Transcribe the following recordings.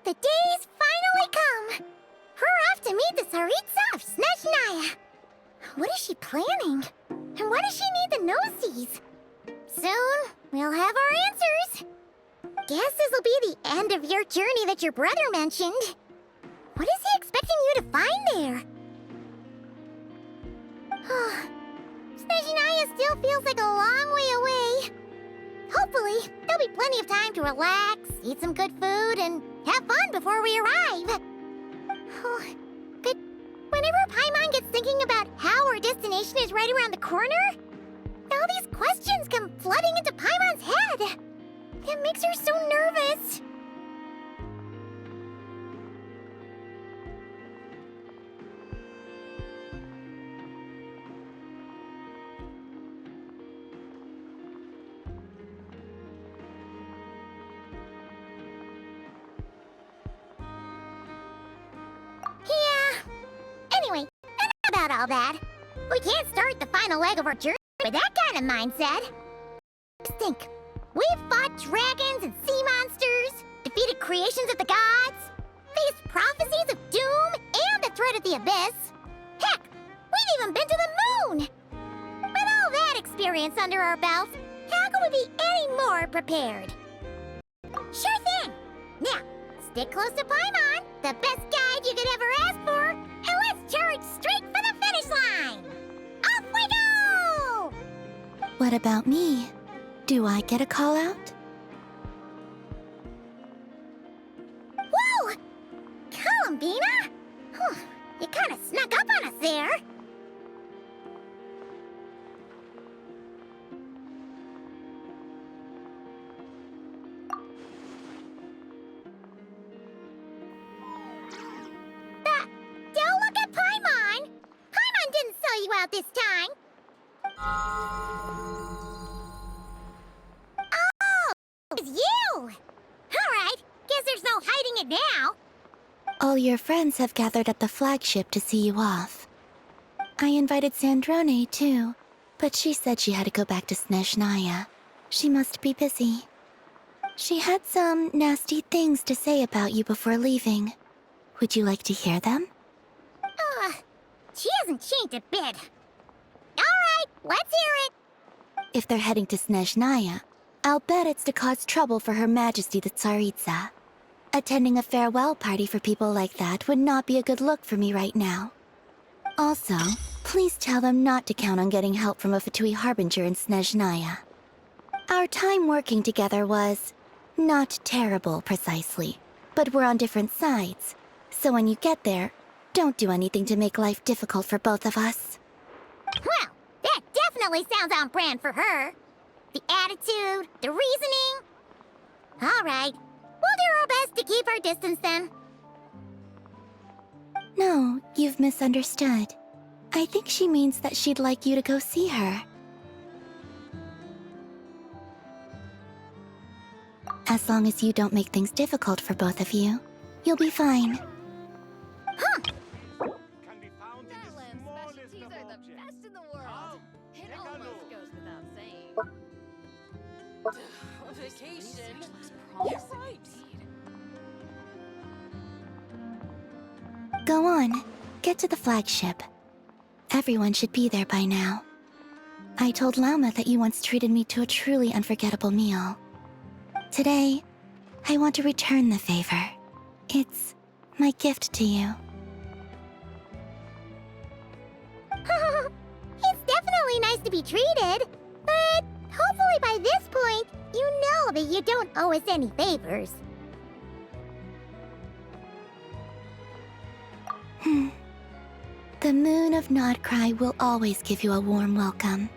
The day's finally come! We're off to meet the Tsaritsa of Snezhnaya! What is she planning? And why does she need the gnosies? Soon, we'll have our answers! Guess this'll be the end of your journey that your brother mentioned. What is he expecting you to find there? Snezhnaya still feels like a long way away. Hopefully, there'll be plenty of time to relax, eat some good food, and have fun before we arrive. But whenever Paimon gets thinking about how our destination is right around the corner, all these questions come flooding into Paimon's head. It makes her so nervous. Anyway, enough about all that. We can't start the final leg of our journey with that kind of mindset. Just think, we've fought dragons and sea monsters, defeated creations of the gods, faced prophecies of doom and the threat of the abyss. Heck, we've even been to the moon! With all that experience under our belts, how could we be any more prepared? Sure thing! Now, stick close to Paimon, the best guide you could ever ask for, and let's charge straight for the finish line! Off we go! What about me? Do I get a call out? Whoa! Columbina? You kind of snuck up on us there. Don't look at Paimon! Paimon didn't sell you out this time. Oh, it's you! Alright, guess there's no hiding it now. All your friends have gathered at the flagship to see you off. I invited Sandrone too, but she said she had to go back to Snezhnaya. She must be busy. She had some nasty things to say about you before leaving. Would you like to hear them? She hasn't changed a bit. Alright, let's hear it. If they're heading to Snezhnaya, I'll bet it's to cause trouble for Her Majesty the Tsaritsa. Attending a farewell party for people like that would not be a good look for me right now. Also, please tell them not to count on getting help from a Fatui Harbinger in Snezhnaya. Our time working together was not terrible, precisely, but we're on different sides. So when you get there, don't do anything to make life difficult for both of us. Well, that definitely sounds on brand for her. The attitude, the reasoning. Alright, we'll do our best to keep our distance then. No, you've misunderstood. I think she means that she'd like you to go see her. As long as you don't make things difficult for both of you, you'll be fine. Huh! Can be found in the smallest of objects. Best in the world. It almost goes without saying. Vacation. You're right. Go on, get to the flagship. Everyone should be there by now. I told Lauma that you once treated me to a truly unforgettable meal. Today, I want to return the favor. It's my gift to you. It's definitely nice to be treated, but hopefully by this point, you know that you don't owe us any favors. The moon of Nodcry will always give you a warm welcome.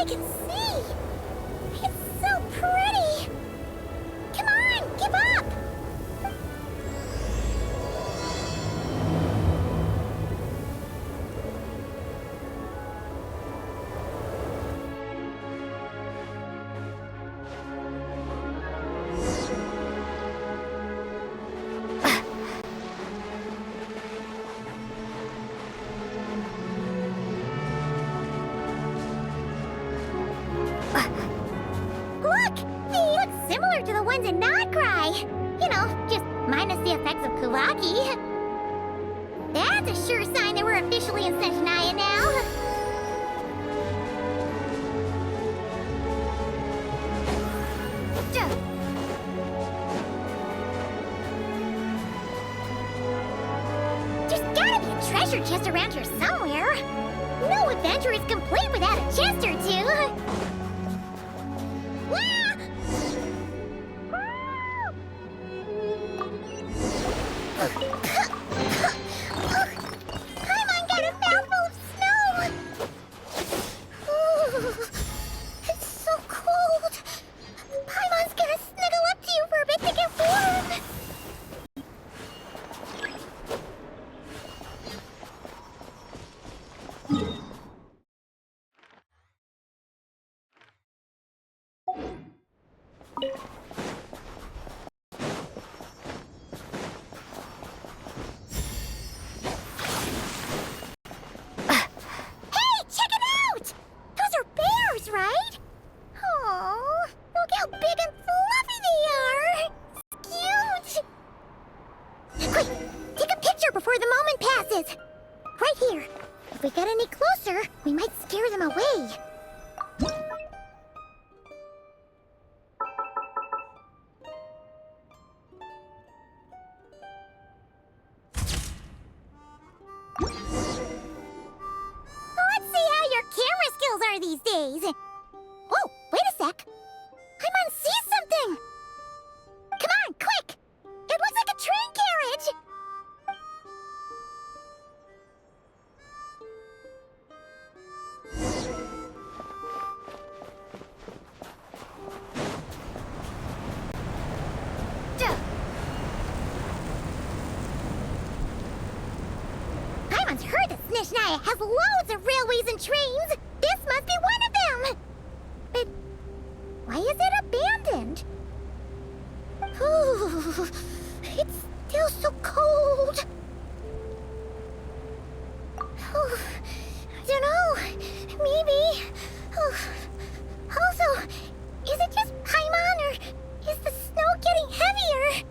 I can see! It's so pretty! Come on, give up! Look! They look similar to the ones in Notcry! You know, just minus the effects of Kuvaki. That's a sure sign that we're officially in Snezhnaya now. There's gotta be a treasure chest around here somewhere. No adventure is complete without a chest or two. Wah! Paimon got a mouthful of snow! Ooh, it's so cold! Paimon's gonna snuggle up to you for a bit to get warm! Hey, check it out! Those are bears, right? Oh, look how big and fluffy they are! Cute! Quick, take a picture before the moment passes. Right here. If we get any closer, we might scare them away. Let's see how your camera skills are these days. Oh, wait a sec. Paimon sees something. Come on, quick! It looks like a train carriage. Paimon's heard that Snezhnaya has loads of railways and trains. This must be one of them. But why is it abandoned? Ooh, it's still so cold. Oh, I don't know. Maybe. Oh. Also, is it just Paimon or is the snow getting heavier?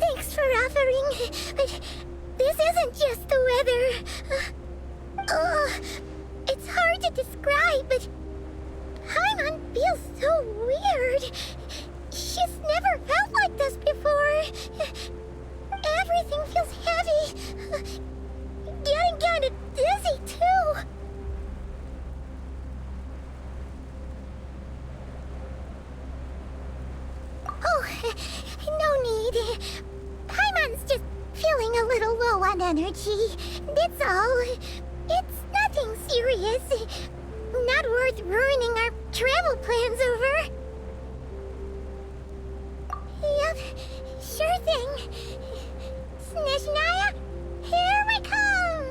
Thanks for offering, but this isn't just the weather. It's hard to describe, but Paimon feels so weird. She's never felt like this before. Everything feels heavy. Getting kind of dizzy, too. Oh, no need. Paimon's just feeling a little low on energy. That's all. It's nothing serious. Not worth ruining our travel plans over. Yep, sure thing. Snezhnaya, here we come!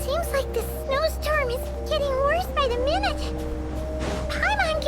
Seems like the snowstorm is getting worse by the minute. Paimon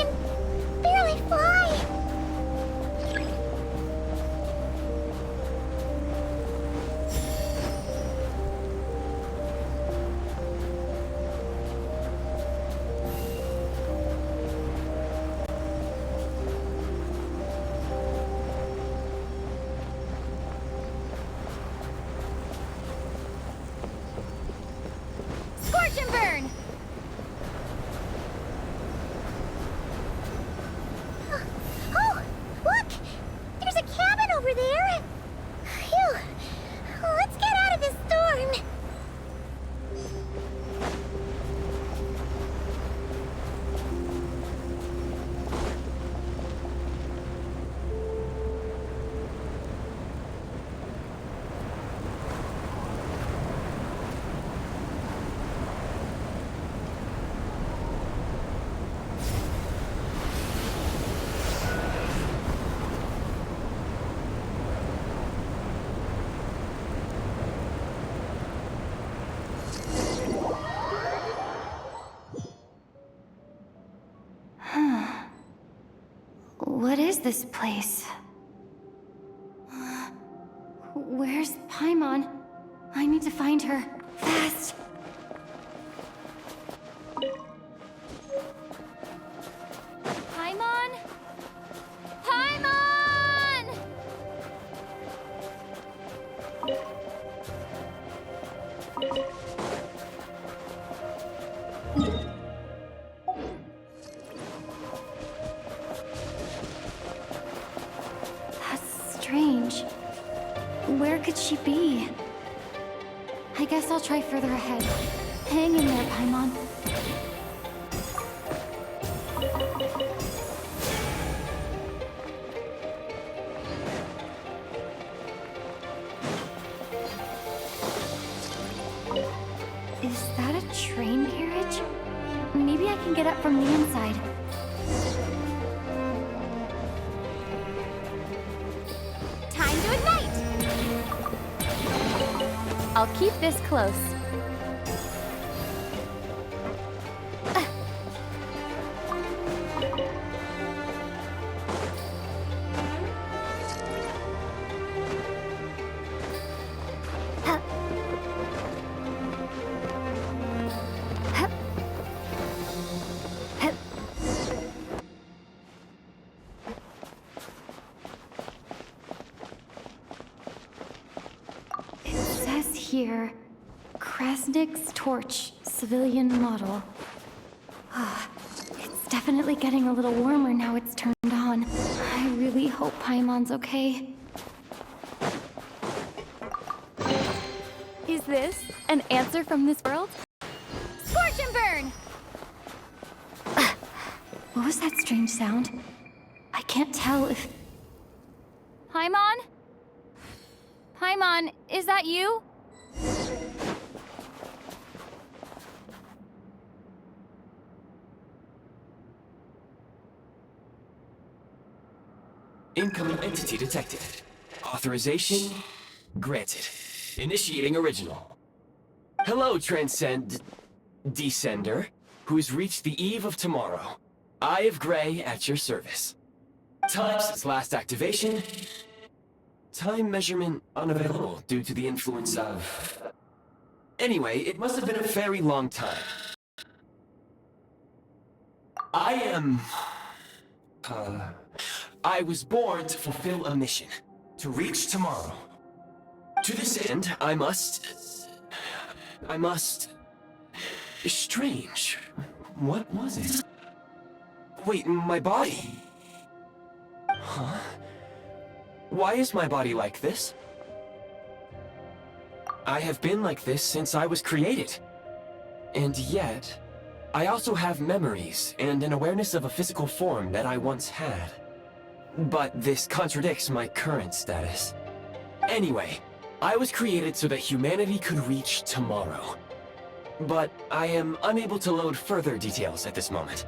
What is this place? Where's Paimon? I need to find her. Fast! Paimon? Paimon! That's strange. Where could she be? I guess I'll try further ahead. Hang in there, Paimon. Is that a train carriage? Maybe I can get up from the inside. Time to ignite! I'll keep this close. Here, Krasnik's torch, civilian model. It's definitely getting a little warmer now it's turned on. I really hope Paimon's okay. Is this an answer from this world? Scorch and burn! What was that strange sound? I can't tell if... Paimon? Paimon, is that you? Incoming entity detected. Authorization granted. Initiating original. Hello, Descender, who's reached the eve of tomorrow. Eye of Grey at your service. Time since last activation. Time measurement unavailable due to the influence of... Anyway, it must have been a very long time. I was born to fulfill a mission. To reach tomorrow. To this end, I must... Strange. What was it? Wait, my body? Huh? Why is my body like this? I have been like this since I was created. And yet, I also have memories and an awareness of a physical form that I once had. But this contradicts my current status. Anyway, I was created so that humanity could reach tomorrow. But I am unable to load further details at this moment.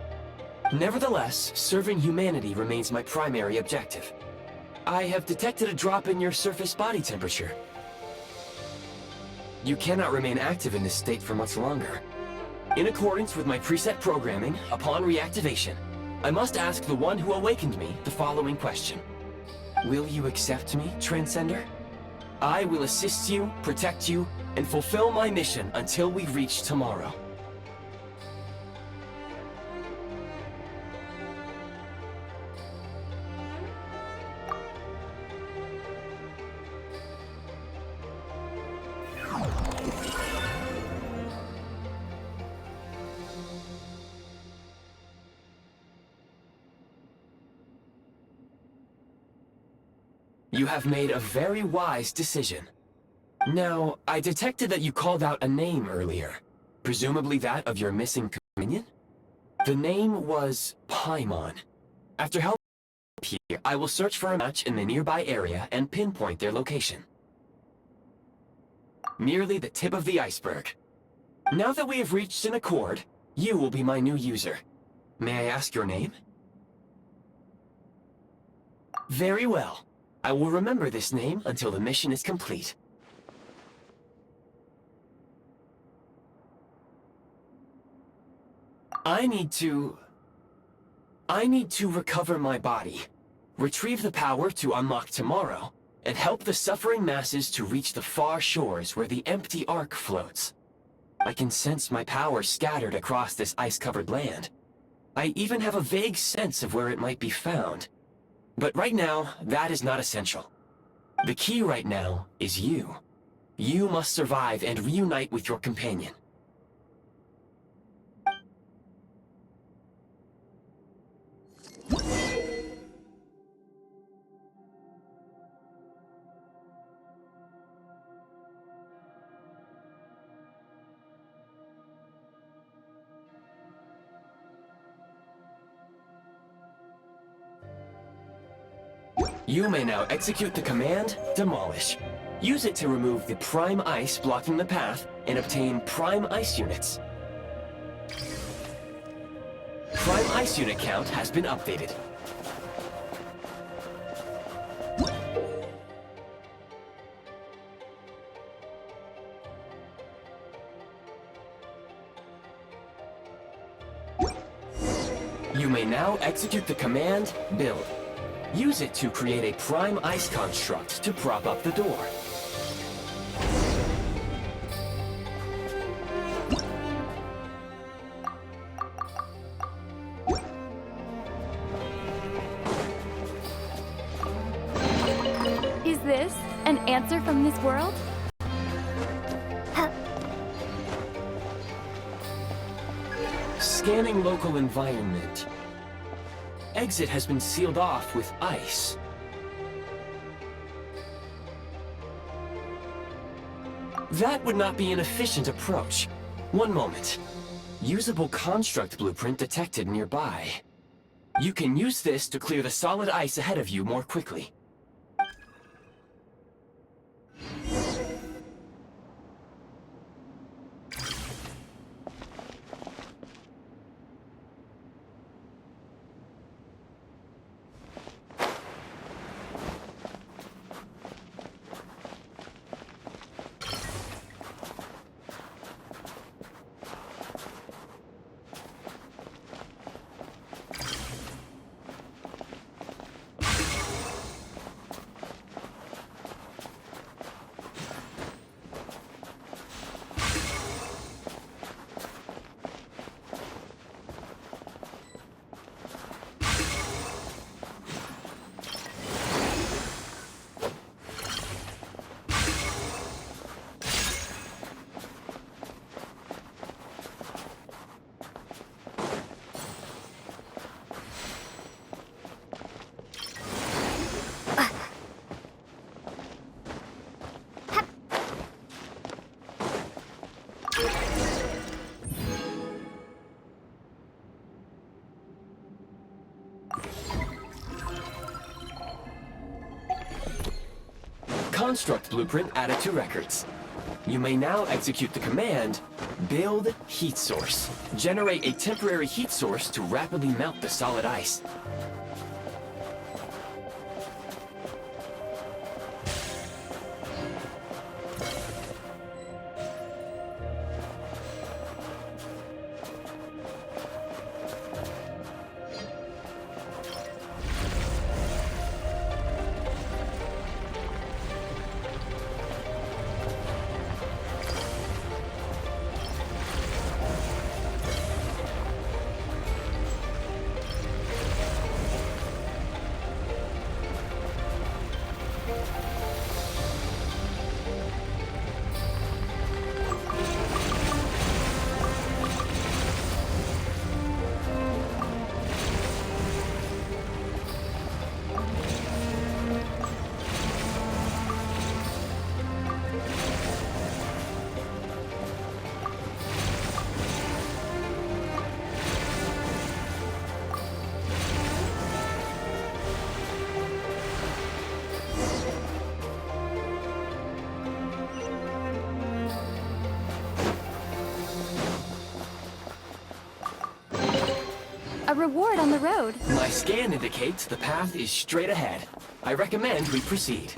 Nevertheless, serving humanity remains my primary objective. I have detected a drop in your surface body temperature. You cannot remain active in this state for much longer. In accordance with my preset programming, upon reactivation, I must ask the one who awakened me the following question. Will you accept me, Transcender? I will assist you, protect you, and fulfill my mission until we reach tomorrow. You have made a very wise decision. Now, I detected that you called out a name earlier. Presumably that of your missing companion? The name was Paimon. After helping you here, I will search for a match in the nearby area and pinpoint their location. Merely the tip of the iceberg. Now that we have reached an accord, you will be my new user. May I ask your name? Very well. I will remember this name until the mission is complete. I need to recover my body Retrieve the power to unlock tomorrow, and help the suffering masses to reach the far shores where the empty Ark floats. I can sense my power scattered across this ice-covered land. I even have a vague sense of where it might be found. But right now, that is not essential. The key right now is you. You must survive and reunite with your companion. You may now execute the command, Demolish. Use it to remove the prime ice blocking the path and obtain prime ice units. Prime ice unit count has been updated. You may now execute the command, Build. Use it to create a prime ice construct to prop up the door. Is this an answer from this world? Scanning local environment. Exit has been sealed off with ice. That would not be an efficient approach. One moment. Usable construct blueprint detected nearby. You can use this to clear the solid ice ahead of you more quickly. Construct blueprint added to records. You may now execute the command, Build Heat Source. Generate a temporary heat source to rapidly melt the solid ice. A reward on the road. My scan indicates the path is straight ahead. I recommend we proceed.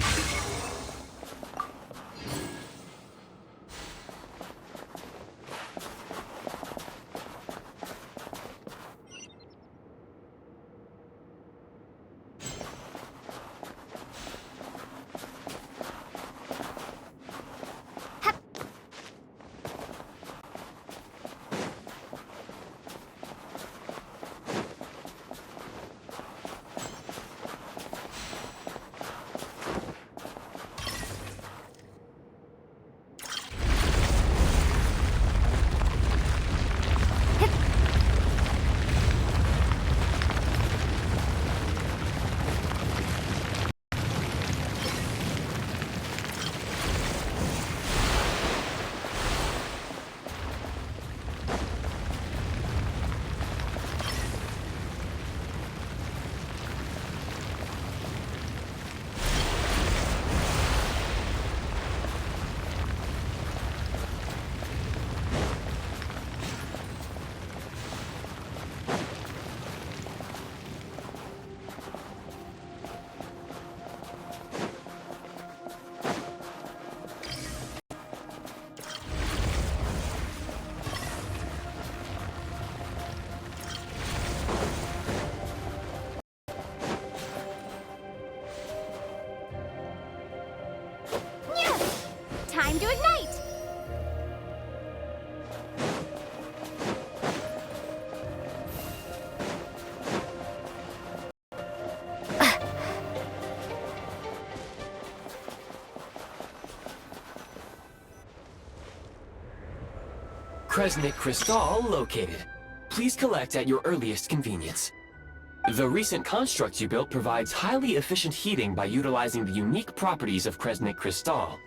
to ignite! Kresnik Crystal located. Please collect at your earliest convenience. The recent construct you built provides highly efficient heating by utilizing the unique properties of Kresnik Crystal.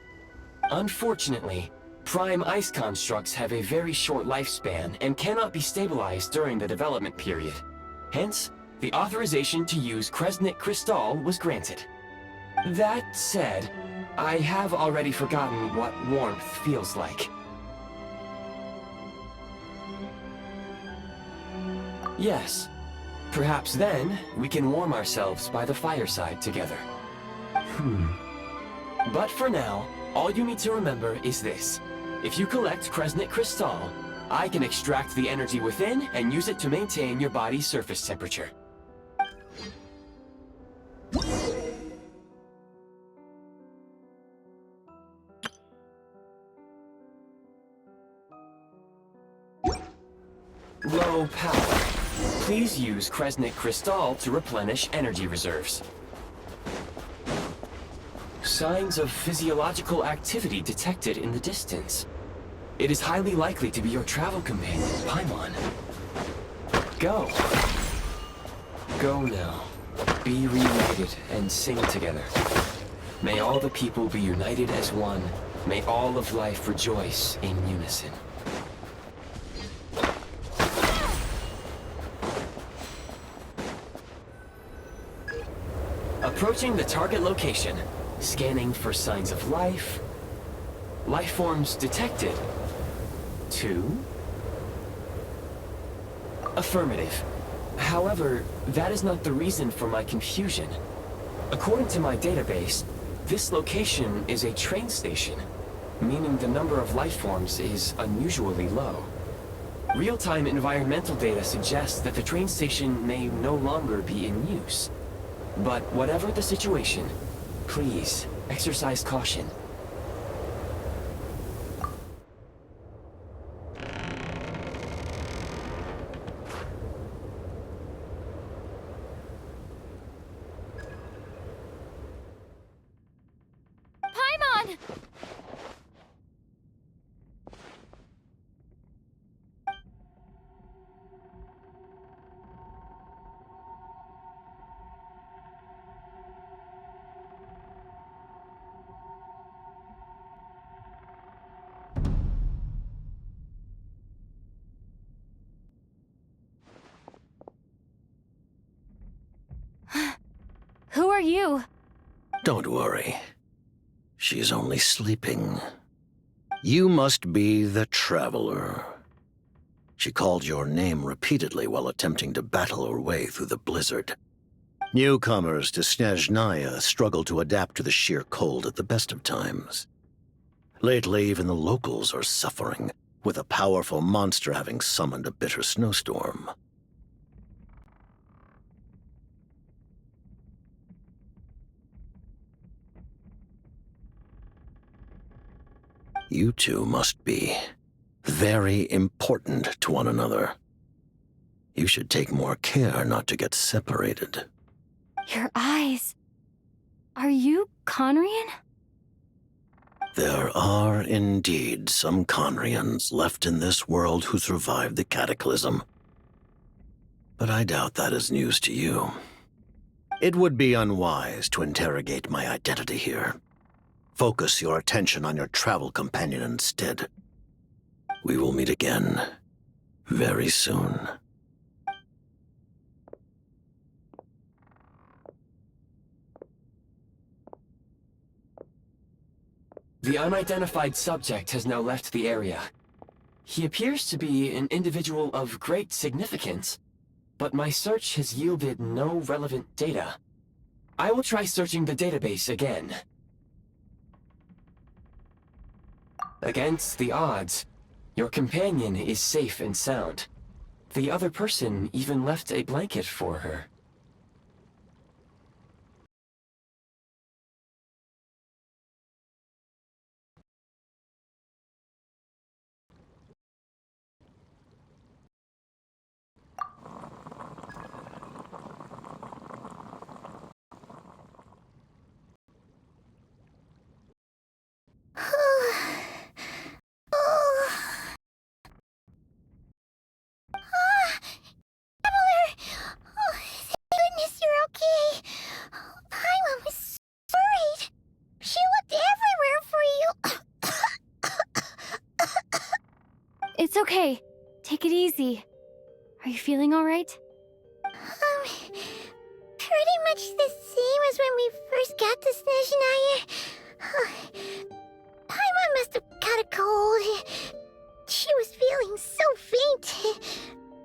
Unfortunately, prime ice constructs have a very short lifespan and cannot be stabilized during the development period. Hence, the authorization to use Kresnik Crystal was granted. That said, I have already forgotten what warmth feels like. Yes. Perhaps then, we can warm ourselves by the fireside together. But for now, all you need to remember is this. If you collect Kresnik Crystal, I can extract the energy within and use it to maintain your body's surface temperature. Low power. Please use Kresnik Crystal to replenish energy reserves. Signs of physiological activity detected in the distance. It is highly likely to be your travel companion, Paimon. Go. Go now. Be reunited and sing together. May all the people be united as one. May all of life rejoice in unison. Approaching the target location, scanning for signs of life. Life forms detected. 2. Affirmative. However, that is not the reason for my confusion. According to my database, this location is a train station, meaning the number of life forms is unusually low. Real-time environmental data suggests that the train station may no longer be in use. But whatever the situation, please exercise caution. Paimon! Who are you? Don't worry. She's only sleeping. You must be the Traveler. She called your name repeatedly while attempting to battle her way through the blizzard. Newcomers to Snezhnaya struggle to adapt to the sheer cold at the best of times. Lately, even the locals are suffering, with a powerful monster having summoned a bitter snowstorm. You two must be very important to one another. You should take more care not to get separated. Your eyes. Are you Conrian? There are indeed some Conrians left in this world who survived the cataclysm. But I doubt that is news to you. It would be unwise to interrogate my identity here. Focus your attention on your travel companion instead. We will meet again very soon. The unidentified subject has now left the area. He appears to be an individual of great significance, but my search has yielded no relevant data. I will try searching the database again. Against the odds, your companion is safe and sound. The other person even left a blanket for her. okay. Take it easy. Are you feeling alright? Pretty much the same as when we first got to Snezhnaya. Paimon must have got a cold. She was feeling so faint.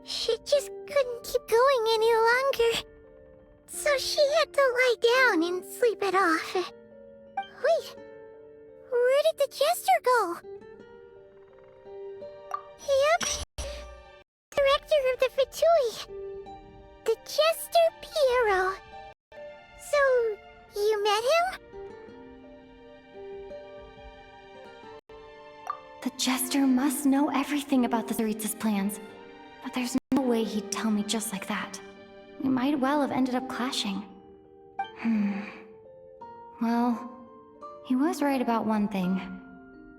She just couldn't keep going any longer. So she had to lie down and sleep it off. Wait, where did the jester go? Yep, director of the Fatui. The Jester Piero. So, you met him? The Jester must know everything about the Tsaritsa's plans. But there's no way he'd tell me just like that. We might well have ended up clashing. Well, he was right about one thing.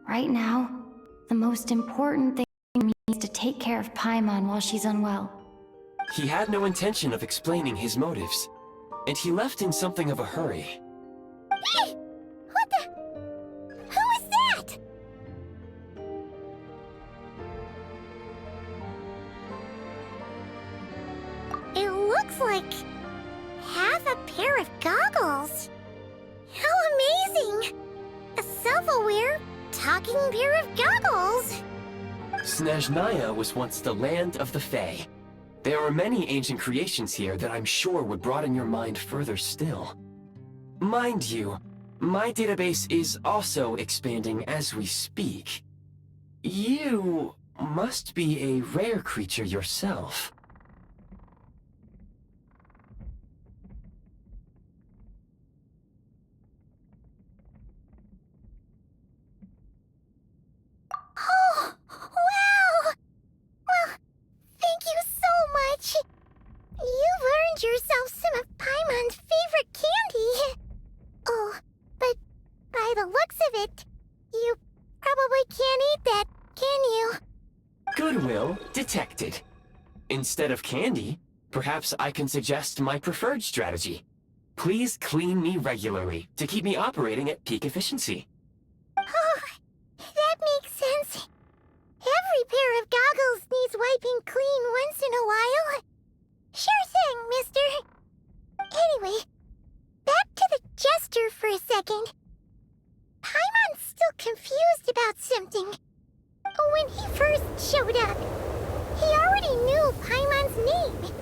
Right now, the most important thing for me is to take care of Paimon while she's unwell. He had no intention of explaining his motives, and he left in something of a hurry. Hey! What the? Who is that? It looks like half a pair of goggles. How amazing! A self-aware, talking pair of goggles. Snezhnaya was once the land of the Fae. There are many ancient creations here that I'm sure would broaden your mind further still. Mind you, my database is also expanding as we speak. You must be a rare creature yourself. Oh, wow! Well, thank you so much. You've earned yourself some of Paimon's favorite candy. Oh, but by the looks of it, you probably can't eat that, can you? Goodwill detected. Instead of candy, perhaps I can suggest my preferred strategy. Please clean me regularly to keep me operating at peak efficiency. Oh, that makes sense. Every pair of goggles needs wiping clean once in a while. Sure thing, mister. Anyway, back to the Jester for a second. Paimon's still confused about something. When he first showed up, he already knew Paimon's name.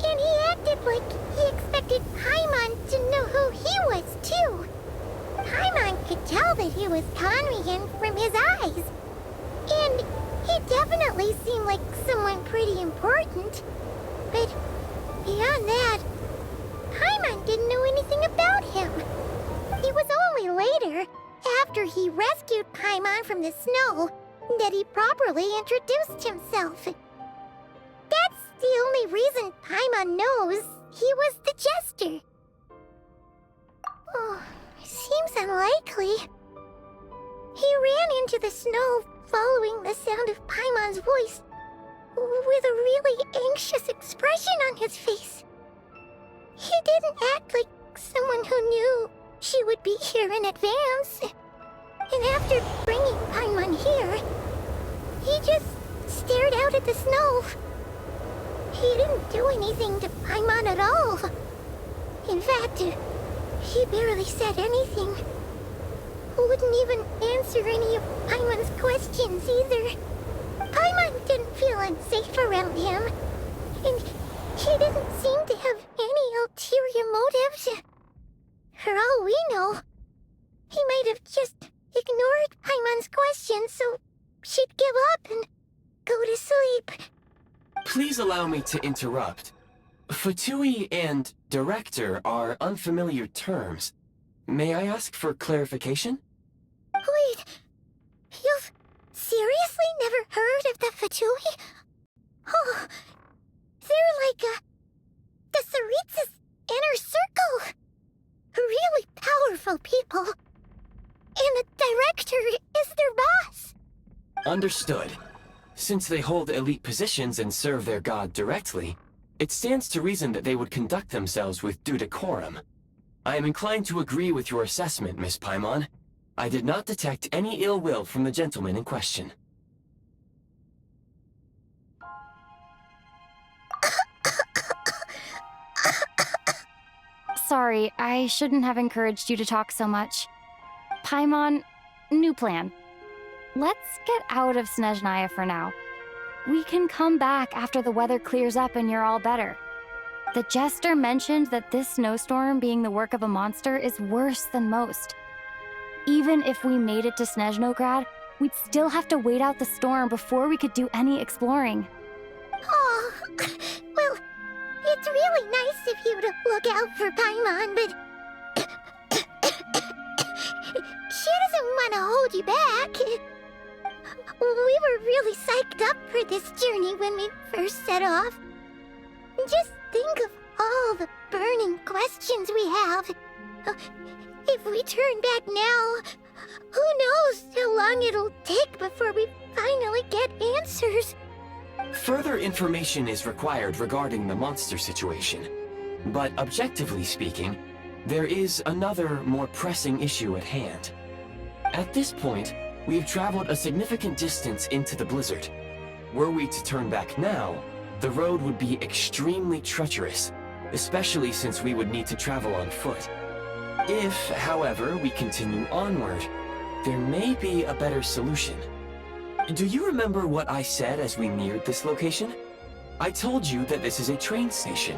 And he acted like he expected Paimon to know who he was, too. Paimon could tell that he was Conrian from his eyes. And he definitely seemed like someone pretty important. But beyond that, Paimon didn't know anything about him. It was only later, after he rescued Paimon from the snow, that he properly introduced himself. That's the only reason Paimon knows he was the Jester. Oh, seems unlikely. He ran into the snow following the sound of Paimon's voice, with a really anxious expression on his face. He didn't act like someone who knew she would be here in advance. And after bringing Paimon here, he just stared out at the snow. He didn't do anything to Paimon at all. In fact, he barely said anything. Wouldn't even answer any of Paimon's questions either. Paimon didn't feel unsafe around him, and he didn't seem to have any ulterior motives. For all we know, he might have just ignored Paimon's questions so she'd give up and go to sleep. Please allow me to interrupt. Fatui and director are unfamiliar terms. May I ask for clarification? Wait, you've seriously never heard of the Fatui? Oh, they're like the Tsaritsa's inner circle. Really powerful people. And the director is their boss. Understood. Since they hold elite positions and serve their god directly, it stands to reason that they would conduct themselves with due decorum. I am inclined to agree with your assessment, Miss Paimon. I did not detect any ill will from the gentleman in question. sorry. I shouldn't have encouraged you to talk so much. Paimon, new plan. Let's get out of Snezhnaya for now. We can come back after the weather clears up and you're all better. The jester mentioned that this snowstorm being the work of a monster is worse than most. Even if we made it to Snezhnograd, we'd still have to wait out the storm before we could do any exploring. Oh, well, it's really nice of you to look out for Paimon, but she doesn't want to hold you back. We were really psyched up for this journey when we first set off. Just think of all the burning questions we have. If we turn back now, who knows how long it'll take before we finally get answers. Further information is required regarding the monster situation. But objectively speaking, there is another, more pressing issue at hand. At this point, we have traveled a significant distance into the blizzard. Were we to turn back now, the road would be extremely treacherous, especially since we would need to travel on foot. If, however, we continue onward, there may be a better solution. Do you remember what I said as we neared this location? I told you that this is a train station.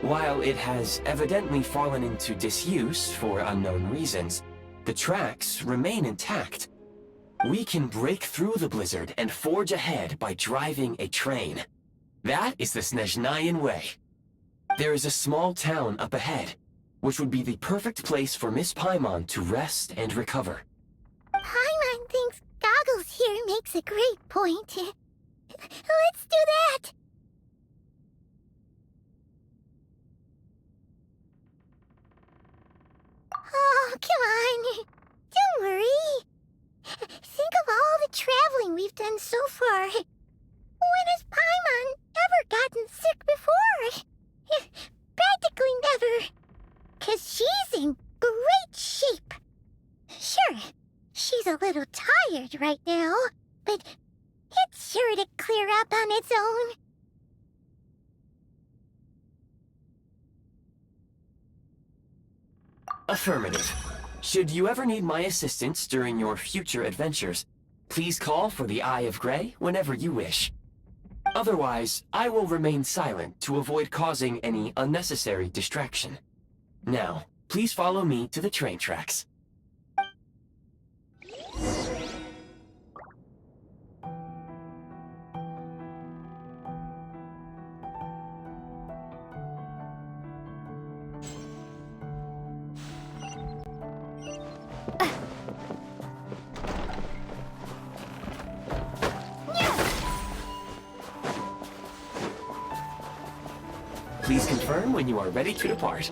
While it has evidently fallen into disuse for unknown reasons, the tracks remain intact. We can break through the blizzard and forge ahead by driving a train. That is the Snezhnayan way. There is a small town up ahead, which would be the perfect place for Miss Paimon to rest and recover. Paimon thinks Goggles here makes a great point. Let's do that! Oh, come on. Don't worry. Think of all the traveling we've done so far. When has Paimon ever gotten sick before? Practically never. 'Cause she's in great shape. Sure, she's a little tired right now, but it's sure to clear up on its own. Affirmative. Should you ever need my assistance during your future adventures, please call for the Eye of Grey whenever you wish. Otherwise, I will remain silent to avoid causing any unnecessary distraction. Now, please follow me to the train tracks. Please confirm when you are ready to depart.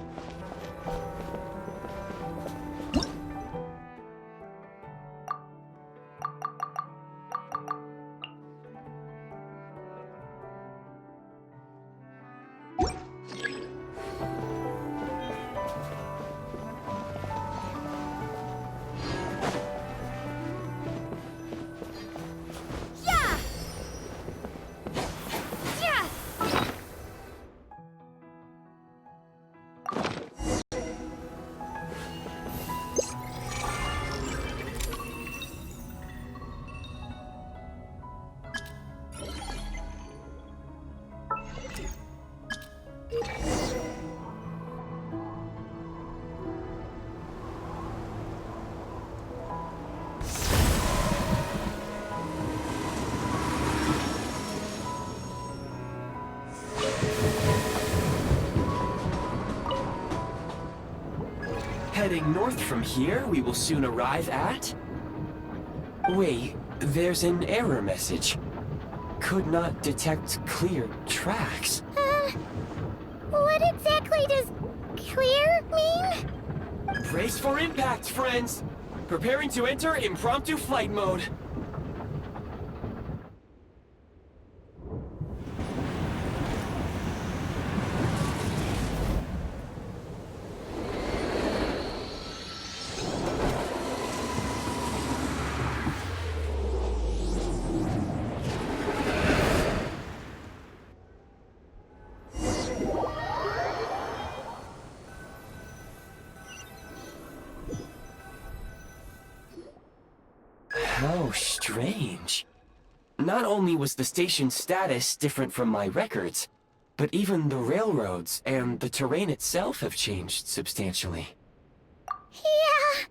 Heading north from here, we will soon arrive at... Wait, there's an error message. Could not detect clear tracks. What exactly does clear mean? Brace for impact, friends! Preparing to enter impromptu flight mode. How strange. Not only was the station's status different from my records, but even the railroads and the terrain itself have changed substantially. Yeah.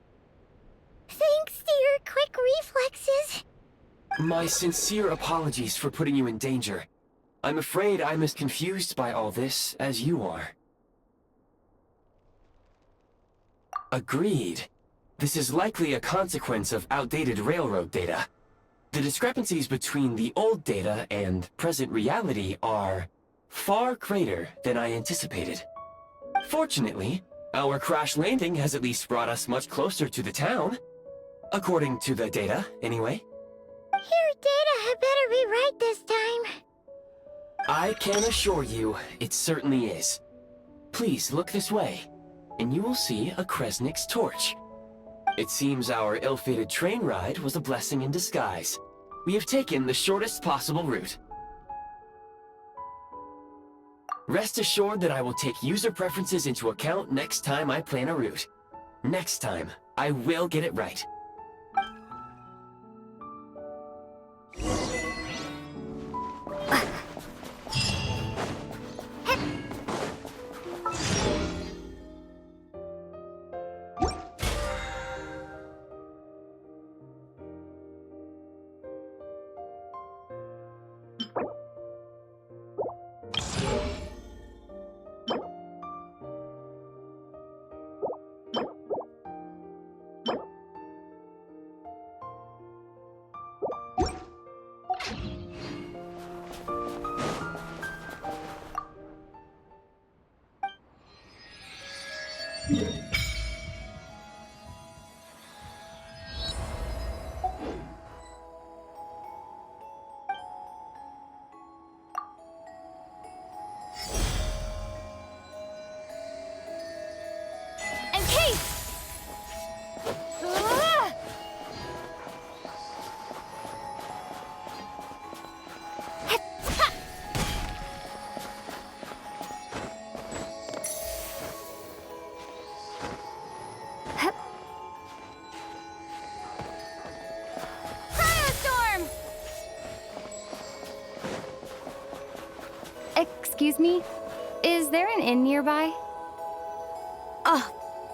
Thanks to your quick reflexes. My sincere apologies for putting you in danger. I'm afraid I'm as confused by all this as you are. Agreed. This is likely a consequence of outdated railroad data. The discrepancies between the old data and present reality are far greater than I anticipated. Fortunately, our crash landing has at least brought us much closer to the town. According to the data, anyway. Your data had better be right this time. I can assure you, it certainly is. Please look this way, and you will see a Kresnik's torch. It seems our ill-fated train ride was a blessing in disguise. We have taken the shortest possible route. Rest assured that I will take user preferences into account next time I plan a route. Next time, I will get it right. Excuse me? Is there an inn nearby?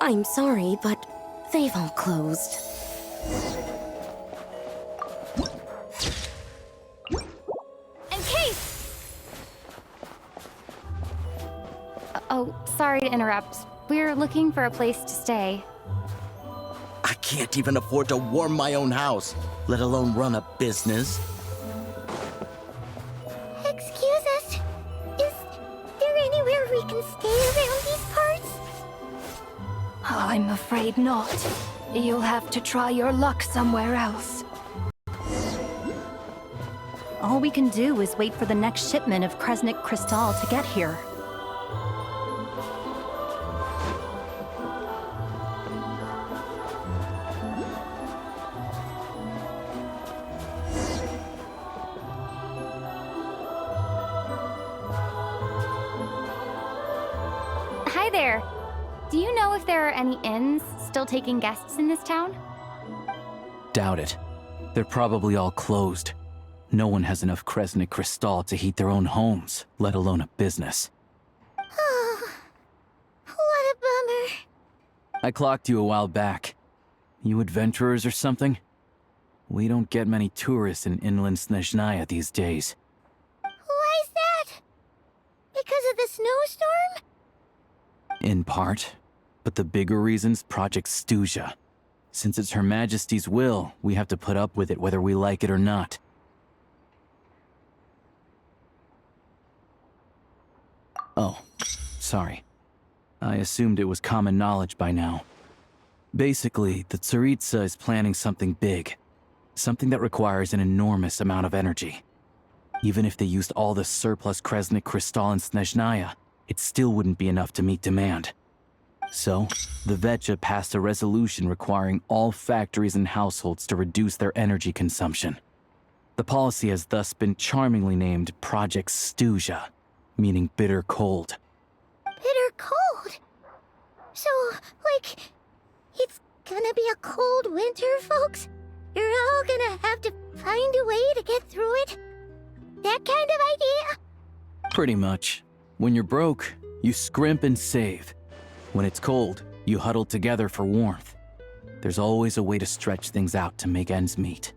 I'm sorry, but they've all closed. In case! Oh, sorry to interrupt. We're looking for a place to stay. I can't even afford to warm my own house, let alone run a business. Excuse us. Is there anywhere we can stay around these parts? I'm afraid not. You'll have to try your luck somewhere else. All we can do is wait for the next shipment of Kresnik Crystal to get here. Hi there. Do you know if there are any inns still taking guests in this town? Doubt it. They're probably all closed. No one has enough Kresnik Crystal to heat their own homes, let alone a business. Oh, what a bummer. I clocked you a while back. You adventurers or something? We don't get many tourists in inland Snezhnaya these days. Why is that? Because of the snowstorm? In part. But the bigger reason's Project Stuzha. Since it's Her Majesty's will, we have to put up with it whether we like it or not. Oh, sorry. I assumed it was common knowledge by now. Basically, the Tsaritsa is planning something big. Something that requires an enormous amount of energy. Even if they used all the surplus Kresnik Crystal in Snezhnaya, it still wouldn't be enough to meet demand. So, the Vetja passed a resolution requiring all factories and households to reduce their energy consumption. The policy has thus been charmingly named Project Stuzha, meaning bitter cold. Bitter cold? So, like, it's gonna be a cold winter, folks? You're all gonna have to find a way to get through it? That kind of idea? Pretty much. When you're broke, you scrimp and save. When it's cold, you huddle together for warmth. There's always a way to stretch things out to make ends meet.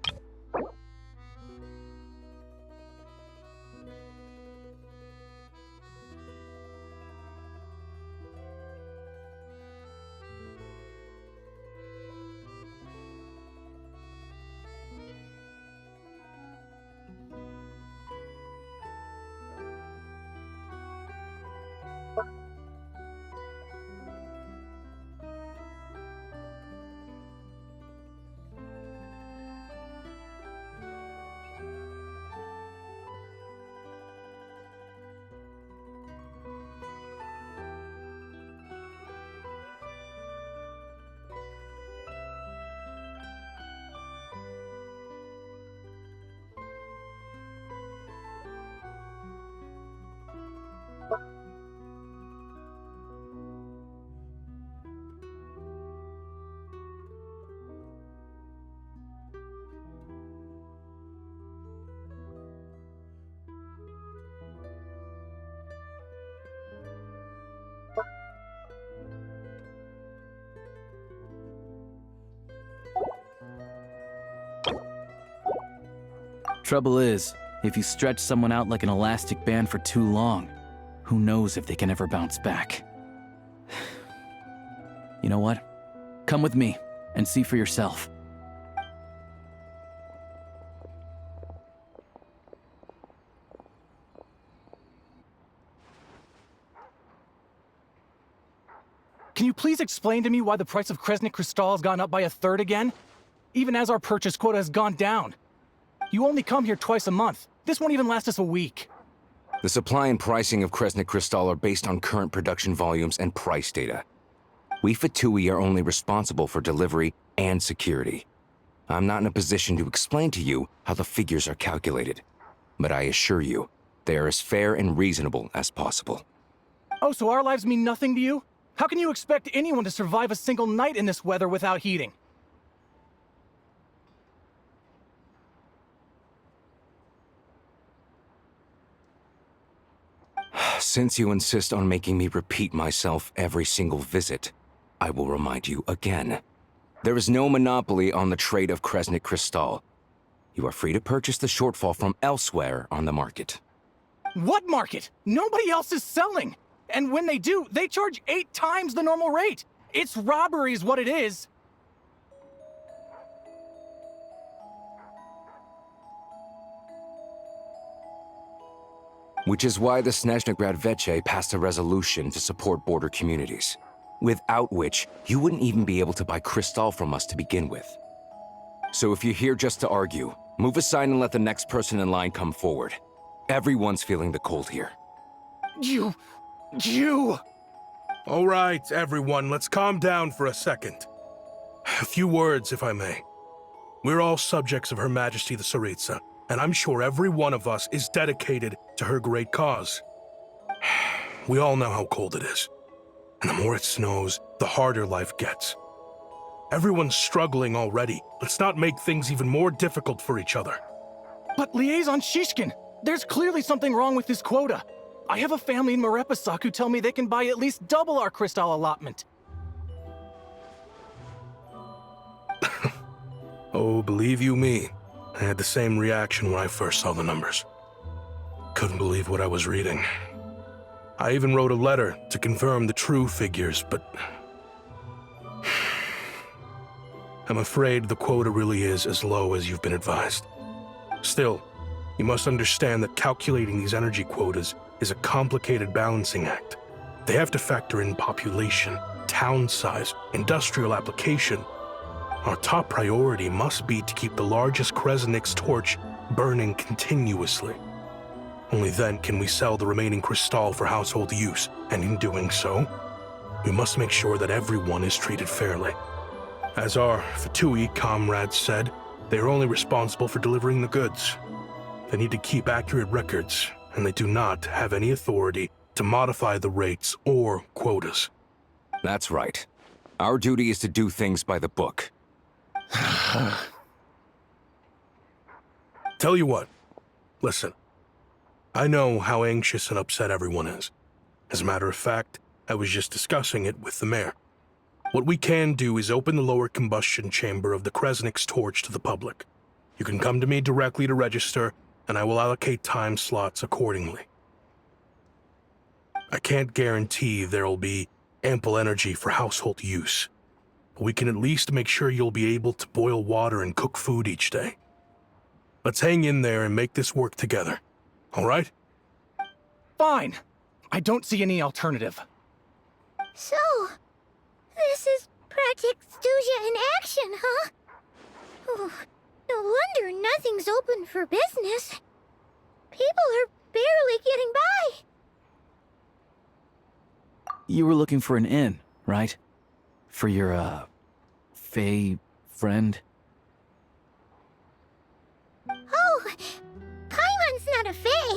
Trouble is, if you stretch someone out like an elastic band for too long, who knows if they can ever bounce back. You know what? Come with me and see for yourself. Can you please explain to me why the price of Kresnik Crystal has gone up by 1/3 again? Even as our purchase quota has gone down. You only come here twice a month. This won't even last us a week. The supply and pricing of Kresnik Crystal are based on current production volumes and price data. We Fatui are only responsible for delivery and security. I'm not in a position to explain to you how the figures are calculated, but I assure you, they are as fair and reasonable as possible. Oh, so our lives mean nothing to you? How can you expect anyone to survive a single night in this weather without heating? Since you insist on making me repeat myself every single visit, I will remind you again. There is no monopoly on the trade of Kresnik Crystal. You are free to purchase the shortfall from elsewhere on the market. What market? Nobody else is selling! And when they do, they charge 8 times the normal rate! It's robbery is what it is! Which is why the Snezhnaya Veche passed a resolution to support border communities, without which you wouldn't even be able to buy Crystal from us to begin with. So if you're here just to argue, move aside and let the next person in line come forward. Everyone's feeling the cold here. You... All right, everyone, let's calm down for a second. A few words, if I may. We're all subjects of Her Majesty the Tsaritsa, and I'm sure every one of us is dedicated to her great cause. We all know how cold it is. And the more it snows, the harder life gets. Everyone's struggling already. Let's not make things even more difficult for each other. But Liaison Shishkin, there's clearly something wrong with this quota. I have a family in Marepasak who tell me they can buy at least double our crystal allotment. Oh, believe you me, I had the same reaction when I first saw the numbers. Couldn't believe what I was reading. I even wrote a letter to confirm the true figures, but... I'm afraid the quota really is as low as you've been advised. Still, you must understand that calculating these energy quotas is a complicated balancing act. They have to factor in population, town size, industrial application. Our top priority must be to keep the largest Kresnik's torch burning continuously. Only then can we sell the remaining crystal for household use, and in doing so, we must make sure that everyone is treated fairly. As our Fatui comrades said, they are only responsible for delivering the goods. They need to keep accurate records, and they do not have any authority to modify the rates or quotas. That's right. Our duty is to do things by the book. tell you what. Listen. I know how anxious and upset everyone is. As a matter of fact, I was just discussing it with the mayor. What we can do is open the lower combustion chamber of the Kresnik's torch to the public. You can come to me directly to register, and I will allocate time slots accordingly. I can't guarantee there'll be ample energy for household use, but we can at least make sure you'll be able to boil water and cook food each day. Let's hang in there and make this work together, all right? Fine. I don't see any alternative. So, this is Project Snezhnaya in action, huh? Oh, no wonder nothing's open for business. People are barely getting by. You were looking for an inn, right? For your, Fae friend? Oh, Paimon's not a fae.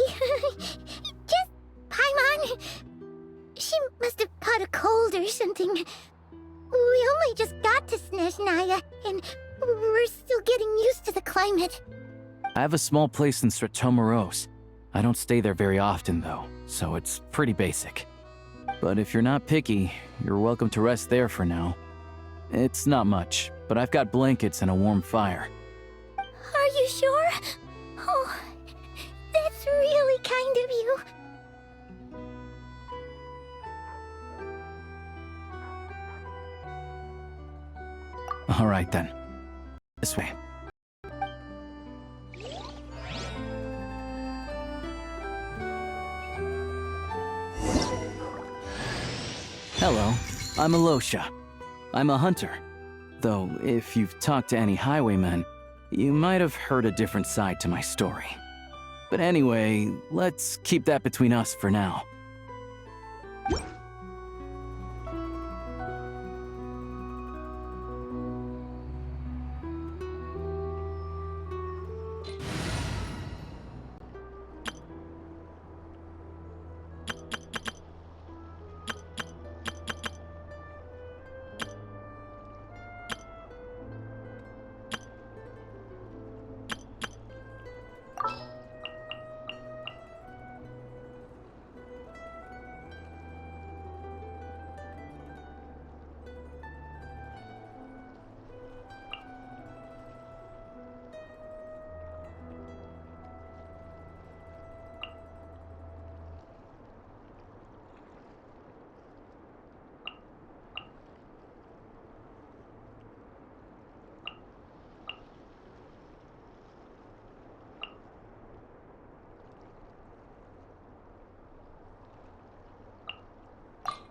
Just Paimon. She must have caught a cold or something. We only just got to Snezhnaya, and we're still getting used to the climate. I have a small place in Stratomaros. I don't stay there very often, though, so it's pretty basic. But if you're not picky, you're welcome to rest there for now. It's not much, but I've got blankets and a warm fire. Are you sure? Oh, that's really kind of you. All right, then. This way. Hello, I'm Alosha. I'm a hunter. Though, if you've talked to any highwaymen, you might have heard a different side to my story. But anyway, let's keep that between us for now.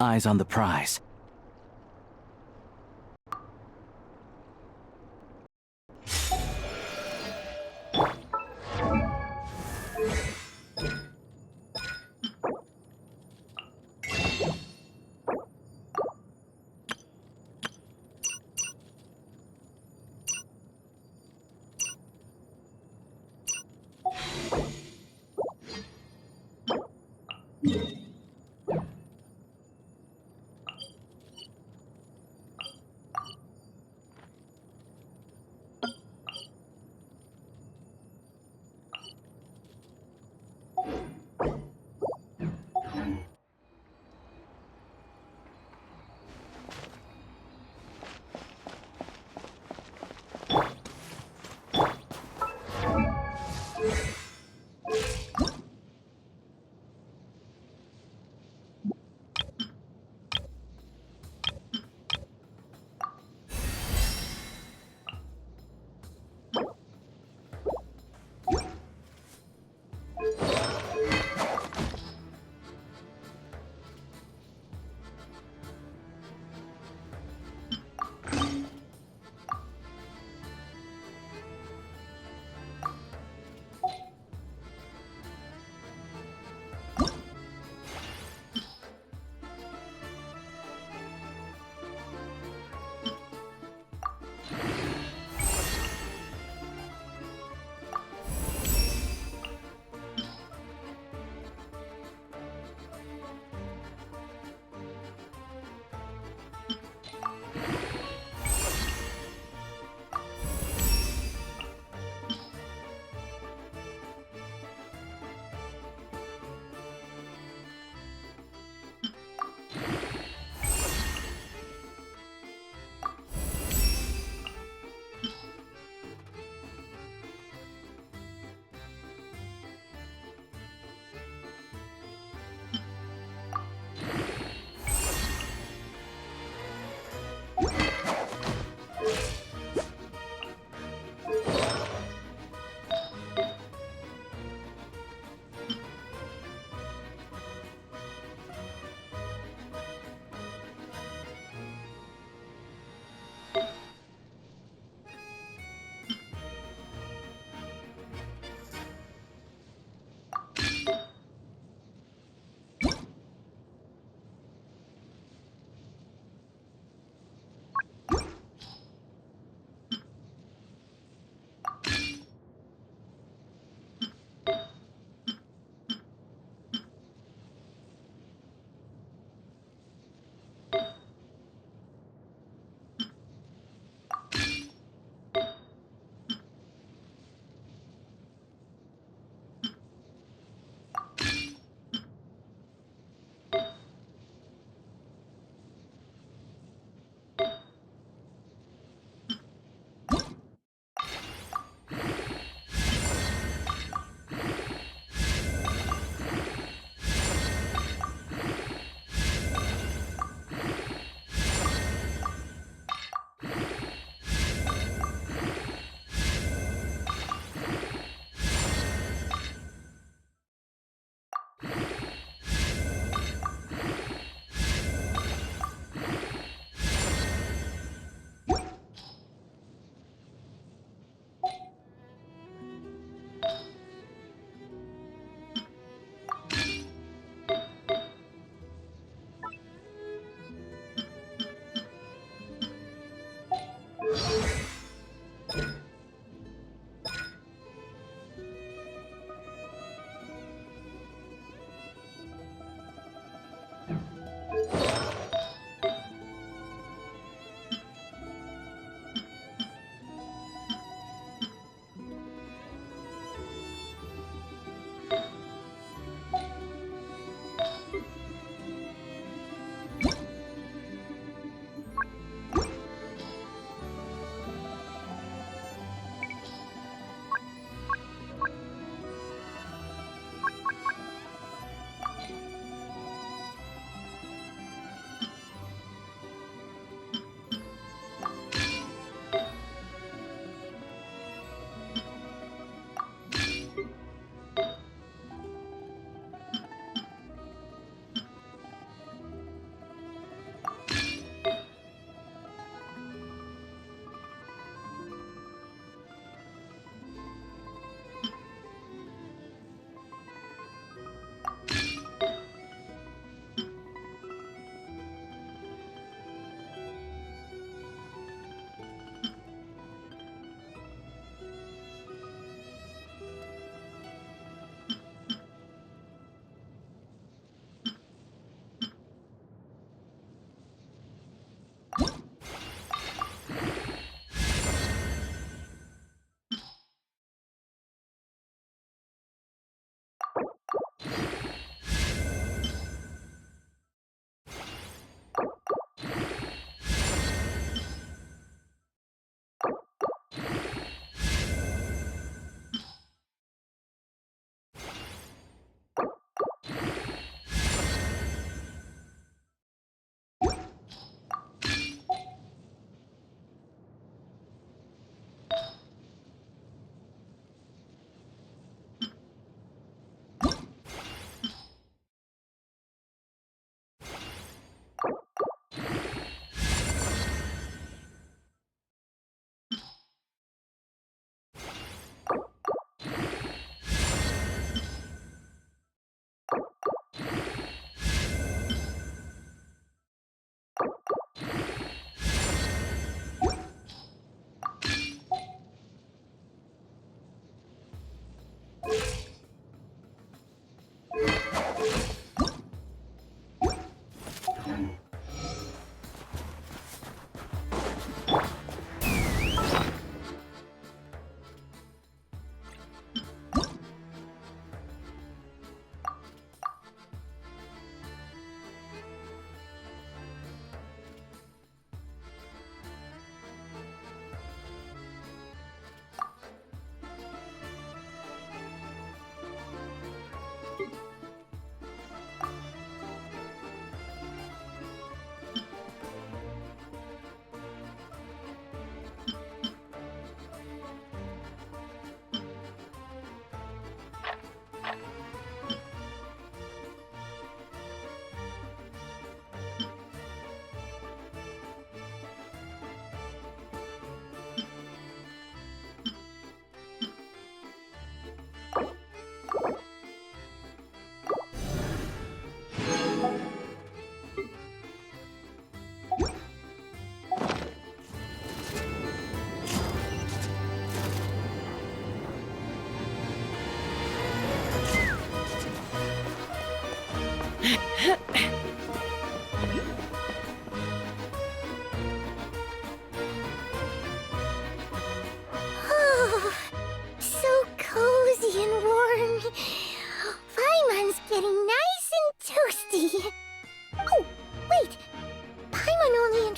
Eyes on the prize.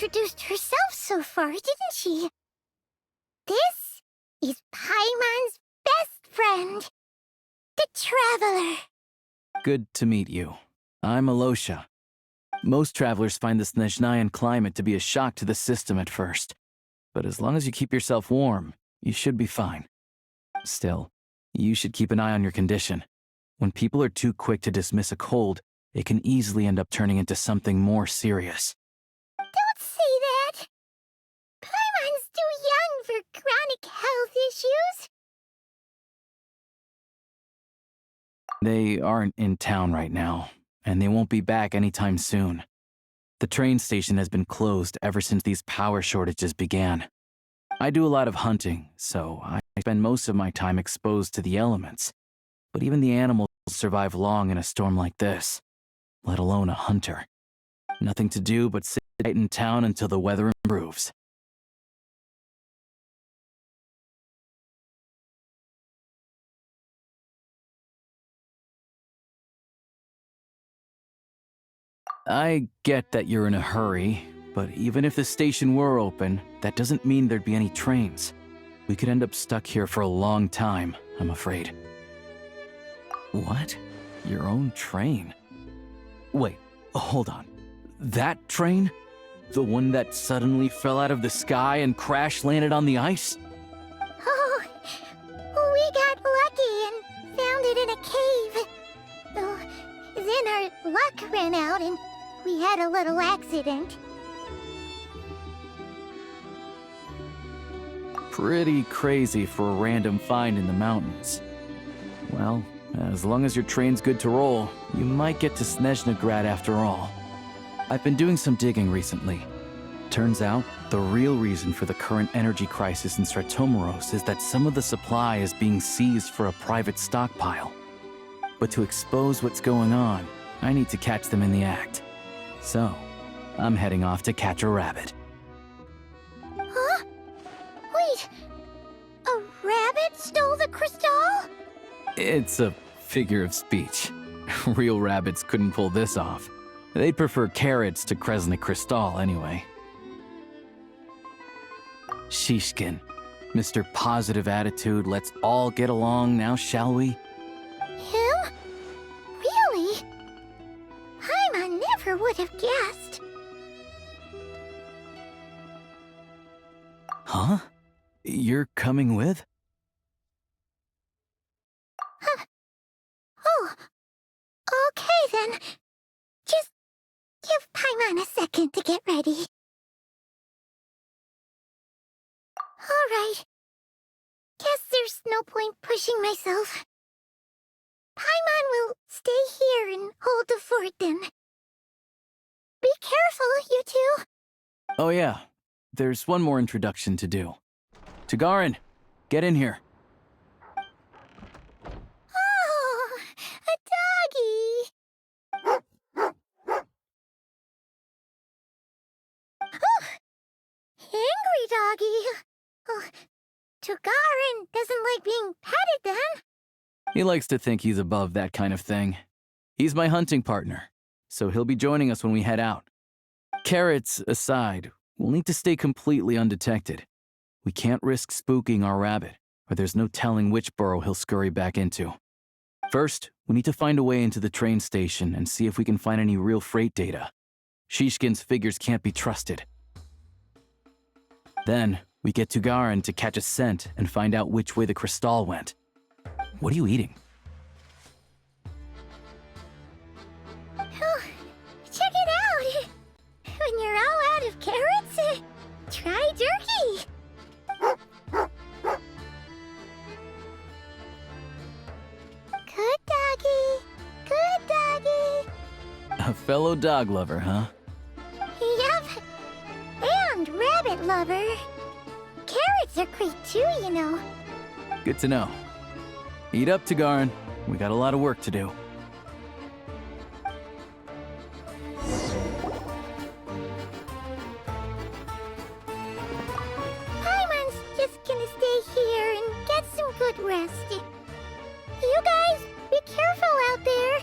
introduced herself so far, didn't she? This is Paimon's best friend, the Traveler. Good to meet you. I'm Alosha. Most travelers find the Snezhnayan climate to be a shock to the system at first. But as long as you keep yourself warm, you should be fine. Still, you should keep an eye on your condition. When people are too quick to dismiss a cold, it can easily end up turning into something more serious. Don't say that! Paimon's too young for chronic health issues. They aren't in town right now, and they won't be back anytime soon. The train station has been closed ever since these power shortages began. I do a lot of hunting, so I spend most of my time exposed to the elements. But even the animals survive long in a storm like this, let alone a hunter. Nothing to do but sit tight in town until the weather improves. I get that you're in a hurry, but even if the station were open, that doesn't mean there'd be any trains. We could end up stuck here for a long time, I'm afraid. What? Your own train? Wait, hold on. That train? The one that suddenly fell out of the sky and crash-landed on the ice? Oh, we got lucky and found it in a cave. Oh, then our luck ran out and we had a little accident. Pretty crazy for a random find in the mountains. Well, as long as your train's good to roll, you might get to Snezhnaya after all. I've been doing some digging recently. Turns out, the real reason for the current energy crisis in Stratomeros is that some of the supply is being seized for a private stockpile. But to expose what's going on, I need to catch them in the act. So, I'm heading off to catch a rabbit. Huh? Wait, a rabbit stole the crystal? It's a figure of speech. Real rabbits couldn't pull this off. They'd prefer carrots to Kresnik Crystal anyway. Shishkin, Mr. Positive Attitude, let's all get along now, shall we? Him? Really? Paimon never would have guessed. Huh? You're coming with? Oh, okay then. Just give Paimon a second to get ready. Alright. Guess there's no point pushing myself. Paimon will stay here and hold the fort then. Be careful, you two. Oh yeah, there's one more introduction to do. Tagarin, get in here. Oh, a doggy. Oh, angry doggy. Oh, Tagarin doesn't like being petted then. He likes to think he's above that kind of thing. He's my hunting partner, so he'll be joining us when we head out. Carrots aside, we'll need to stay completely undetected. We can't risk spooking our rabbit, or there's no telling which burrow he'll scurry back into. First, we need to find a way into the train station and see if we can find any real freight data. Shishkin's figures can't be trusted. Then, we get Tagarin to catch a scent and find out which way the crystal went. What are you eating? Oh, check it out! When you're all out of carrots, try jerky! Good doggy, good doggy. A fellow dog lover, huh? Yep, and rabbit lover. Carrots are great too, you know. Good to know. Eat up, Tagarin. We got a lot of work to do. Paimon's just gonna stay here and get some good rest. You guys, be careful out there.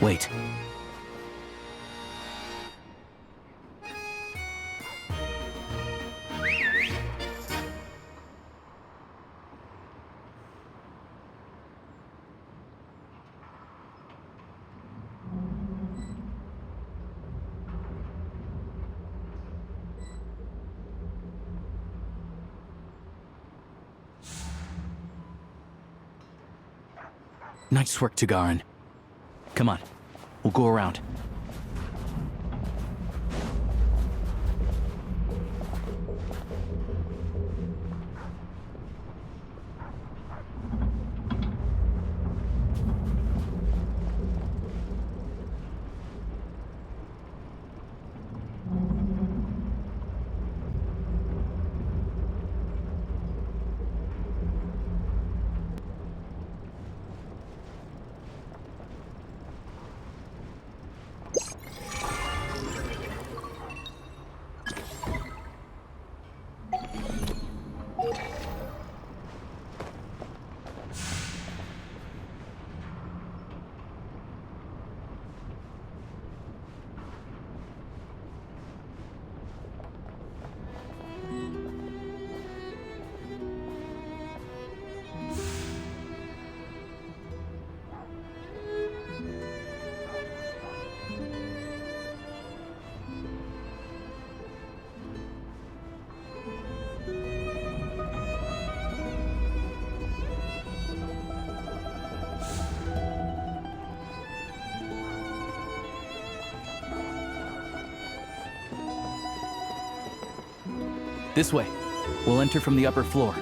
Wait. Nice work, Tagarin. Come on, we'll go around. This way. We'll enter from the upper floor.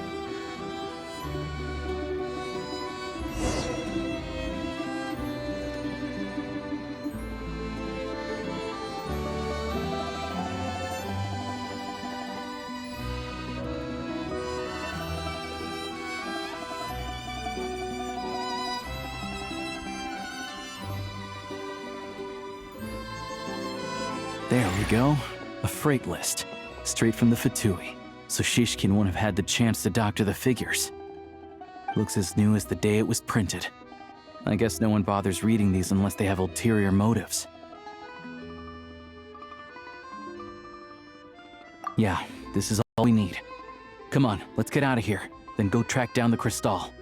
There we go. A freight list. Straight from the Fatui, so Shishkin won't have had the chance to doctor the figures. Looks as new as the day it was printed. I guess no one bothers reading these unless they have ulterior motives. Yeah, this is all we need. Come on, let's get out of here, then go track down the Crystal.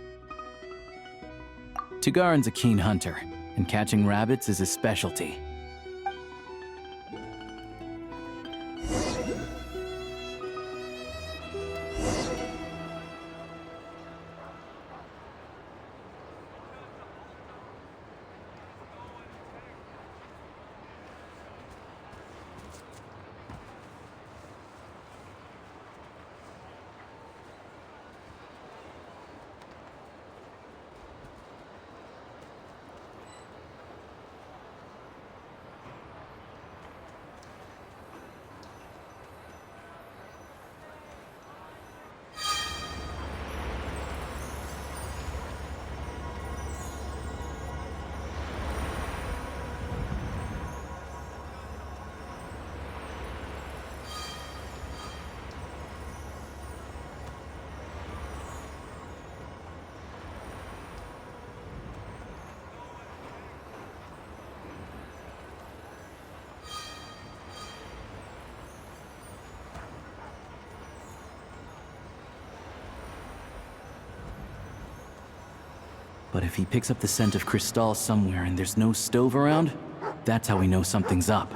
Tagarin's a keen hunter, and catching rabbits is his specialty. But if he picks up the scent of Crystal somewhere and there's no stove around, that's how we know something's up.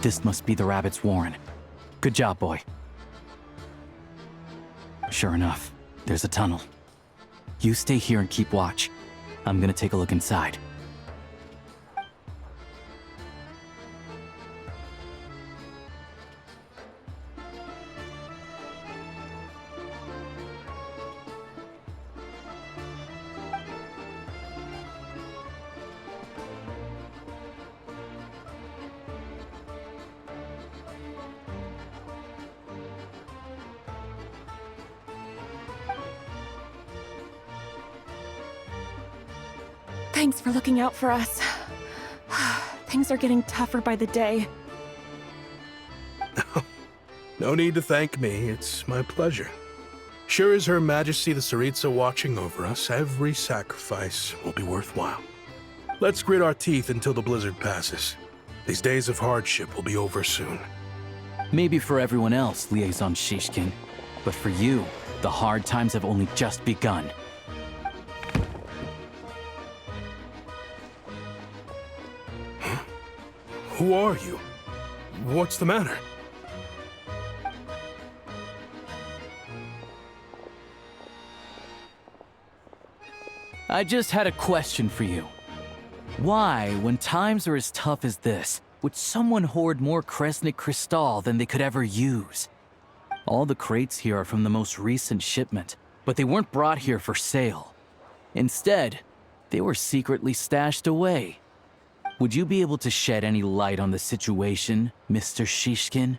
This must be the rabbit's warren. Good job, boy. Sure enough, there's a tunnel. You stay here and keep watch. I'm gonna take a look inside. Thanks for looking out for us. Things are getting tougher by the day. No need to thank me. It's my pleasure. Sure as Her Majesty the Tsaritsa watching over us, every sacrifice will be worthwhile. Let's grit our teeth until the blizzard passes. These days of hardship will be over soon. Maybe for everyone else, Liaison Shishkin, but for you, the hard times have only just begun. Huh? Who are you? What's the matter? I just had a question for you. Why, when times are as tough as this, would someone hoard more Kresnik Crystal than they could ever use? All the crates here are from the most recent shipment, but they weren't brought here for sale. Instead, they were secretly stashed away. Would you be able to shed any light on the situation, Mr. Shishkin?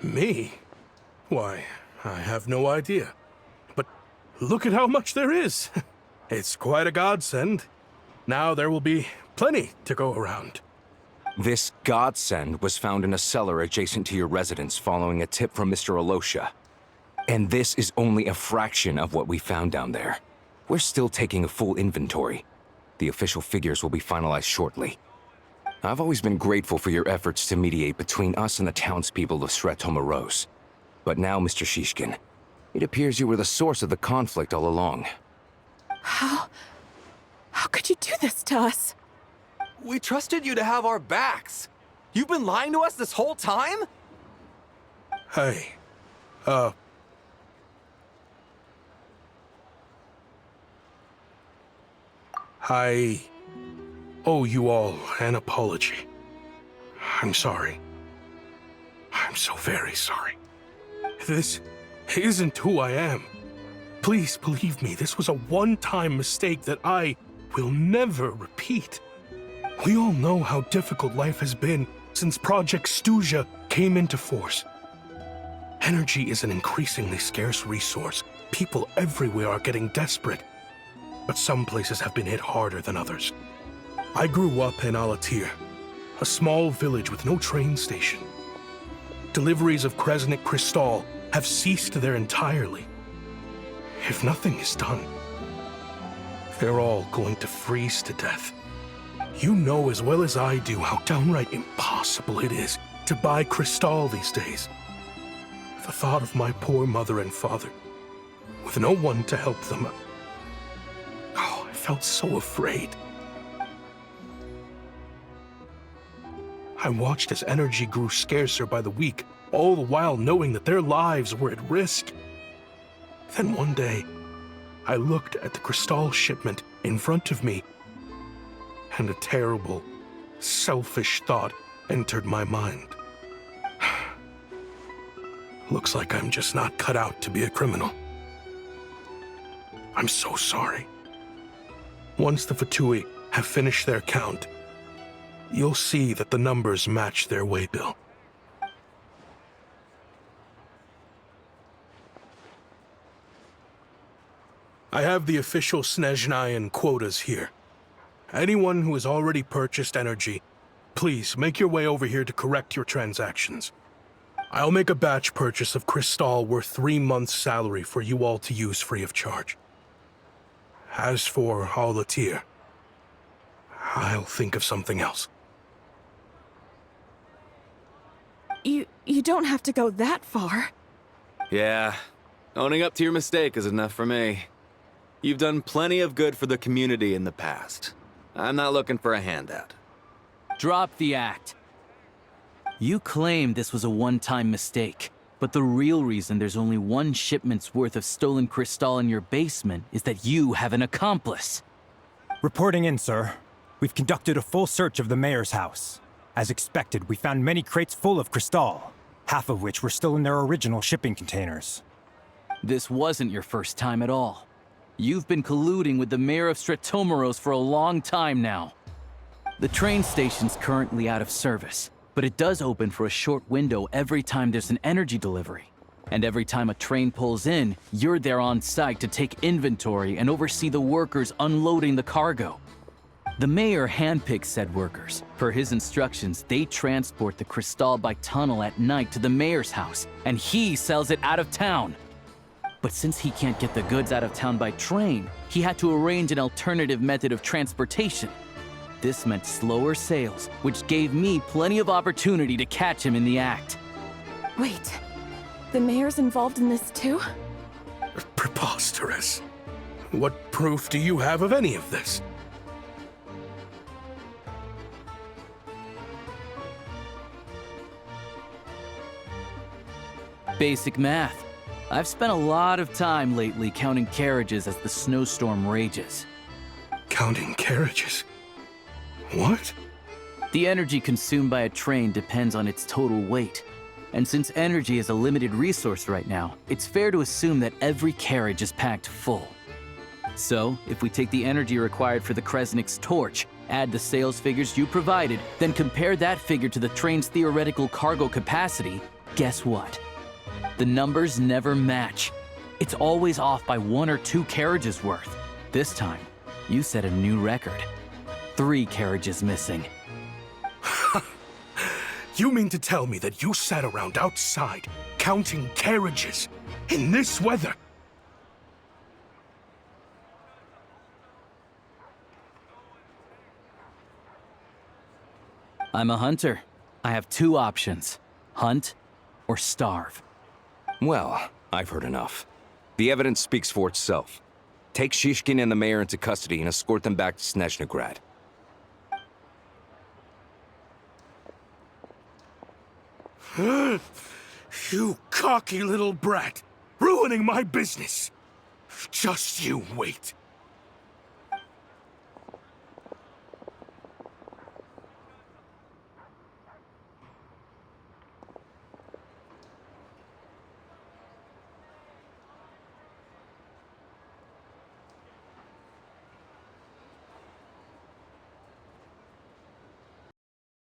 Me? Why, I have no idea. But look at how much there is. It's quite a godsend. Now there will be plenty to go around. This godsend was found in a cellar adjacent to your residence following a tip from Mr. Alosha. And this is only a fraction of what we found down there. We're still taking a full inventory. The official figures will be finalized shortly. I've always been grateful for your efforts to mediate between us and the townspeople of Sretomaros. But now, Mr. Shishkin, it appears you were the source of the conflict all along. How could you do this to us? We trusted you to have our backs. You've been lying to us this whole time? Hey, I owe you all an apology. I'm sorry. I'm so very sorry. This isn't who I am. Please believe me, this was a one-time mistake that I will never repeat. We all know how difficult life has been since Project Stuja came into force. Energy is an increasingly scarce resource. People everywhere are getting desperate. But some places have been hit harder than others. I grew up in Alatir, a small village with no train station. Deliveries of Kresnik Crystal have ceased there entirely. If nothing is done, they're all going to freeze to death. You know as well as I do how downright impossible it is to buy Crystal these days. The thought of my poor mother and father, with no one to help them, I felt so afraid. I watched as energy grew scarcer by the week, all the while knowing that their lives were at risk. Then one day, I looked at the Crystal shipment in front of me, and a terrible, selfish thought entered my mind. Looks like I'm just not cut out to be a criminal. I'm so sorry. Once the Fatui have finished their count, you'll see that the numbers match their waybill. I have the official Snezhnayan quotas here. Anyone who has already purchased energy, please make your way over here to correct your transactions. I'll make a batch purchase of Crystal worth 3 months' salary for you all to use free of charge. As for Alatir, I'll think of something else. You don't have to go that far. Yeah, owning up to your mistake is enough for me. You've done plenty of good for the community in the past. I'm not looking for a handout. Drop the act. You claim this was a one-time mistake, but the real reason there's only one shipment's worth of stolen Crystal in your basement is that you have an accomplice. Reporting in, sir. We've conducted a full search of the mayor's house. As expected, we found many crates full of Crystal, half of which were still in their original shipping containers. This wasn't your first time at all. You've been colluding with the mayor of Sretomaros for a long time now. The train station's currently out of service, but it does open for a short window every time there's an energy delivery. And every time a train pulls in, you're there on site to take inventory and oversee the workers unloading the cargo. The mayor handpicks said workers. Per his instructions, they transport the crystal by tunnel at night to the mayor's house, and he sells it out of town. But since he can't get the goods out of town by train, he had to arrange an alternative method of transportation. This meant slower sales, which gave me plenty of opportunity to catch him in the act. Wait, the mayor's involved in this too? Preposterous. What proof do you have of any of this? Basic math. I've spent a lot of time lately counting carriages as the snowstorm rages. Counting carriages? What? The energy consumed by a train depends on its total weight. And since energy is a limited resource right now, it's fair to assume that every carriage is packed full. So, if we take the energy required for the Kresnik's torch, add the sales figures you provided, then compare that figure to the train's theoretical cargo capacity, guess what? The numbers never match. It's always off by 1 or 2 carriages worth. This time, you set a new record. 3 carriages missing. You mean to tell me that you sat around outside, counting carriages, in this weather? I'm a hunter. I have 2 options. Hunt or starve. Well, I've heard enough. The evidence speaks for itself. Take Shishkin and the mayor into custody and escort them back to Snezhnaya. You cocky little brat! Ruining my business! Just you wait.